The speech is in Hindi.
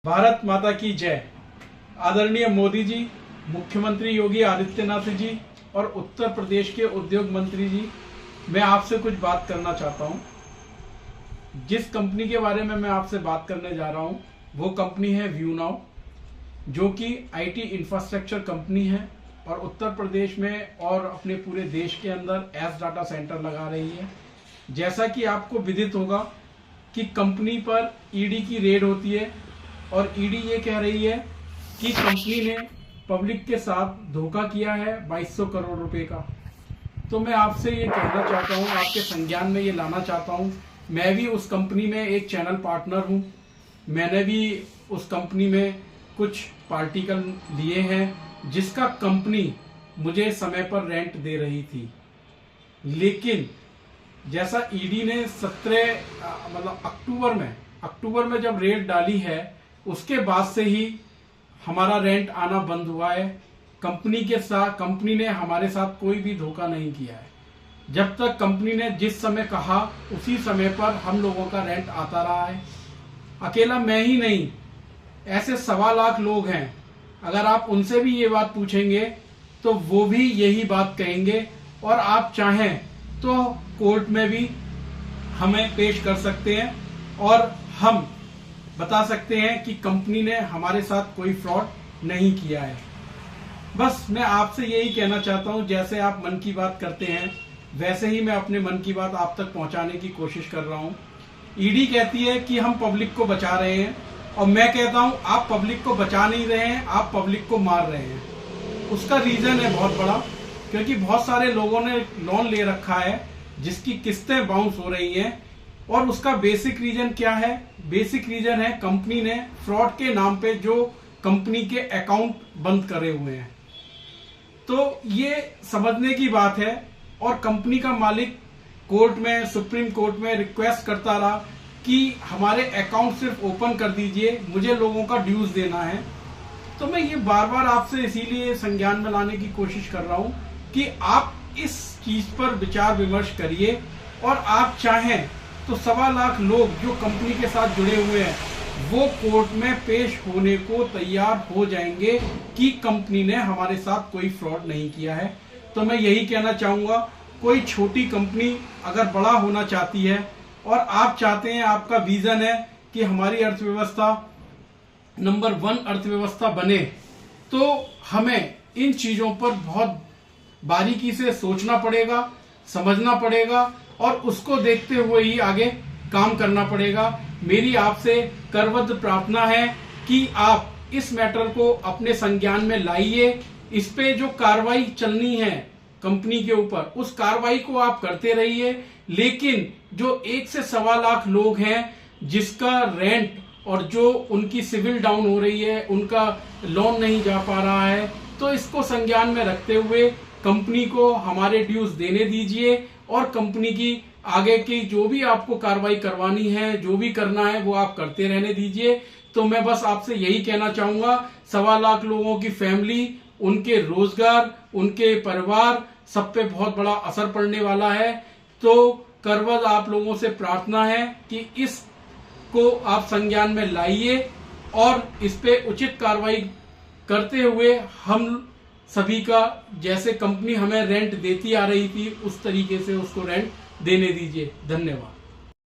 भारत माता की जय। आदरणीय मोदी जी, मुख्यमंत्री योगी आदित्यनाथ जी और उत्तर प्रदेश के उद्योग मंत्री जी, मैं आपसे कुछ बात करना चाहता हूं। जिस कंपनी के बारे में मैं आपसे बात करने जा रहा हूं वो कंपनी है व्यूनाउ, जो कि आईटी इंफ्रास्ट्रक्चर कंपनी है और उत्तर प्रदेश में और अपने पूरे देश के अंदर एस डाटा सेंटर लगा रही है। जैसा कि आपको विदित होगा कि कंपनी पर ईडी की रेड होती है और ईडी ये कह रही है कि कंपनी ने पब्लिक के साथ धोखा किया है 2200 करोड़ रुपए का। तो मैं आपसे ये कहना चाहता हूँ, आपके संज्ञान में ये लाना चाहता हूँ, मैं भी उस कंपनी में एक चैनल पार्टनर हूँ। मैंने भी उस कंपनी में कुछ पार्टिकल लिए हैं जिसका कंपनी मुझे समय पर रेंट दे रही थी। लेकिन जैसा ईडी ने 17 अक्टूबर में जब रेड डाली है, उसके बाद से ही हमारा रेंट आना बंद हुआ है। कंपनी ने हमारे साथ कोई भी धोखा नहीं किया है। जब तक कंपनी ने जिस समय कहा उसी समय पर हम लोगों का रेंट आता रहा है। अकेला मैं ही नहीं, ऐसे 1.25 लाख लोग हैं। अगर आप उनसे भी ये बात पूछेंगे तो वो भी यही बात कहेंगे, और आप चाहें तो कोर्ट में भी हमें पेश कर सकते हैं और हम बता सकते हैं कि कंपनी ने हमारे साथ कोई फ्रॉड नहीं किया है। बस मैं आपसे यही कहना चाहता हूं, जैसे आप मन की बात करते हैं वैसे ही मैं अपने मन की बात आप तक पहुंचाने की कोशिश कर रहा हूं। ईडी कहती है कि हम पब्लिक को बचा रहे हैं, और मैं कहता हूं आप पब्लिक को बचा नहीं रहे हैं, आप पब्लिक को मार रहे हैं। उसका रीजन है बहुत बड़ा, क्योंकि बहुत सारे लोगों ने लोन ले रखा है जिसकी किस्तें बाउंस हो रही हैं। और उसका बेसिक रीजन क्या है? बेसिक रीजन है कंपनी ने फ्रॉड के नाम पे जो कंपनी के अकाउंट बंद करे हुए हैं। तो ये समझने की बात है, और कंपनी का मालिक कोर्ट में, सुप्रीम कोर्ट में रिक्वेस्ट करता रहा कि हमारे अकाउंट सिर्फ ओपन कर दीजिए, मुझे लोगों का ड्यूज देना है। तो मैं ये बार बार आपसे इसीलिए संज्ञान में लाने की कोशिश कर रहा हूं कि आप इस चीज पर विचार विमर्श करिए, और आप चाहें तो 1.25 लाख लोग जो कंपनी के साथ जुड़े हुए हैं वो कोर्ट में पेश होने को तैयार हो जाएंगे कि कंपनी ने हमारे साथ कोई फ्रॉड नहीं किया है। तो मैं यही कहना चाहूंगा, कोई छोटी कंपनी अगर बड़ा होना चाहती है और आप चाहते हैं, आपका विजन है कि हमारी अर्थव्यवस्था नंबर 1 अर्थव्यवस्था बने, तो हमें इन चीजों पर बहुत बारीकी से सोचना पड़ेगा, समझना पड़ेगा, और उसको देखते हुए ही आगे काम करना पड़ेगा। मेरी आपसे करबद्ध प्रार्थना है कि आप इस मैटर को अपने संज्ञान में लाइए। इस पे जो कार्रवाई चलनी है कंपनी के ऊपर, उस कार्रवाई को आप करते रहिए। लेकिन जो 1 से 1.25 लाख लोग हैं जिसका रेंट और जो उनकी सिविल डाउन हो रही है, उनका लोन नहीं जा पा रहा है, तो इसको संज्ञान में रखते हुए कंपनी को हमारे ड्यूज देने दीजिए, और कंपनी की आगे की जो भी आपको कार्रवाई करवानी है, जो भी करना है, वो आप करते रहने दीजिए। तो मैं बस आपसे यही कहना चाहूंगा, 1.25 लाख लोगों की फैमिली, उनके रोजगार, उनके परिवार, सब पे बहुत बड़ा असर पड़ने वाला है। तो करबद्ध आप लोगों से प्रार्थना है कि इसको आप संज्ञान में लाइए और इस पे उचित कार्रवाई करते हुए हम सभी का, जैसे कंपनी हमें रेंट देती आ रही थी उस तरीके से उसको रेंट देने दीजिए। धन्यवाद।